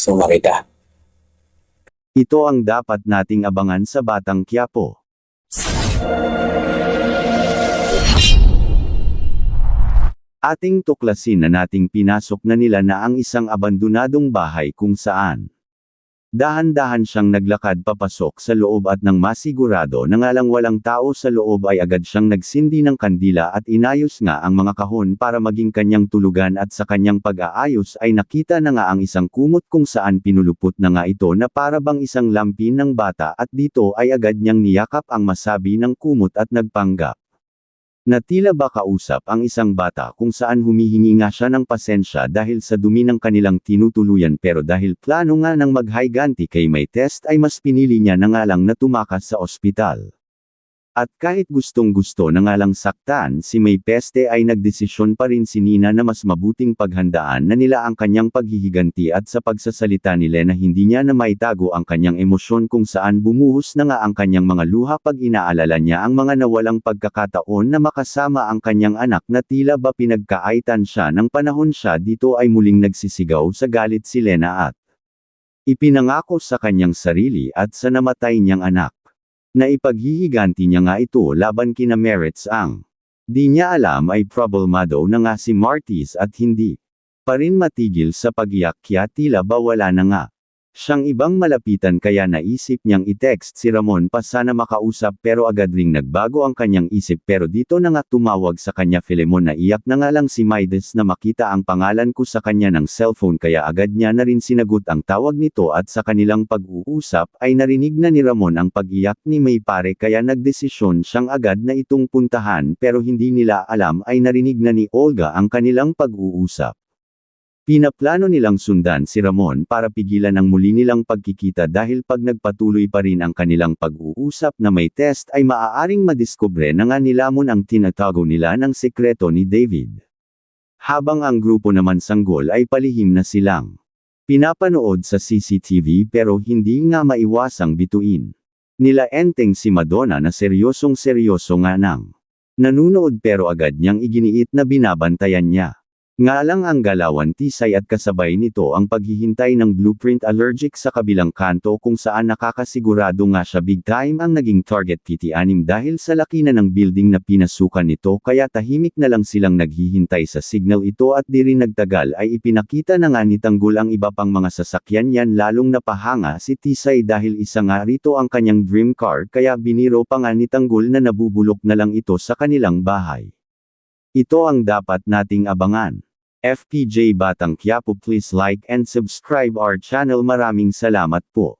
gusto mong makita. Ito ang dapat nating abangan sa Batang Quiapo. Ating tuklasin na nating pinasok na nila na ang isang abandonadong bahay kung saan dahan-dahan siyang naglakad papasok sa loob at nang masigurado na nga lang walang tao sa loob ay agad siyang nagsindi ng kandila at inayos nga ang mga kahon para maging kanyang tulugan at sa kanyang pag-aayos ay nakita na nga ang isang kumot kung saan pinulupot na nga ito na para bang isang lampin ng bata at dito ay agad niyang niyakap ang masabi ng kumot at nagpanggap na tila ba kausap ang isang bata kung saan humihingi nga siya ng pasensya dahil sa dumi ng kanilang tinutuluyan pero dahil plano nga ng maghiganti kay may test ay mas pinili niya na nga lang na tumakas sa ospital. At kahit gustong-gusto na nga lang saktan si May Peste ay nagdesisyon pa rin si Nina na mas mabuting paghandaan na nila ang kanyang paghihiganti at sa pagsasalita ni Lena hindi niya na maitago ang kanyang emosyon kung saan bumuhos na nga ang kanyang mga luha pag inaalala niya ang mga nawalang pagkakataon na makasama ang kanyang anak na tila ba pinagkaaitan siya ng panahon siya dito ay muling nagsisigaw sa galit si Lena at ipinangako sa kanyang sarili at sa namatay niyang anak na ipaghihiganti niya nga ito laban kina Merits ang di niya alam ay problemado na nga si Martis at hindi pa rin matigil sa pag-iyak kaya tila ba wala na nga siyang ibang malapitan kaya naisip niyang i-text si Ramon pa sana makausap pero agad ring nagbago ang kanyang isip pero dito na nga tumawag sa kanya Filemon na iyak na nga lang si Midas na makita ang pangalan ko sa kanya ng cellphone kaya agad niya na rin sinagot ang tawag nito at sa kanilang pag-uusap ay narinig na ni Ramon ang pag-iyak ni May pare kaya nagdesisyon siyang agad na itong puntahan pero hindi nila alam ay narinig na ni Olga ang kanilang pag-uusap. Pinaplano nilang sundan si Ramon para pigilan ang muli nilang pagkikita dahil pag nagpatuloy pa rin ang kanilang pag-uusap na may test ay maaaring madiskubre na nga nilamon ang tinatago nila ng sekreto ni David. Habang ang grupo naman sanggol ay palihim na silang pinapanood sa CCTV pero hindi nga maiwasang bituin nila Enteng si Madonna na seryosong-seryoso nga nang nanunood pero agad niyang iginiit na binabantayan niya. Nga lang ang galawan tisay at kasabay nito ang paghihintay ng blueprint allergic sa kabilang kanto kung saan nakakasigurado nga siya big time ang naging target PT6 dahil sa laki na ng building na pinasukan nito kaya tahimik na lang silang naghihintay sa signal ito at di rin nagtagal ay ipinakita na nga ni Tanggol ang iba pang mga sasakyan yan lalong napahanga si Tisay dahil isa nga rito ang kanyang dream car kaya biniro pa nga ni Tanggol na nabubulok na lang ito sa kanilang bahay. Ito ang dapat nating abangan. FPJ Batang Quiapo, please like and subscribe our channel. Maraming salamat po.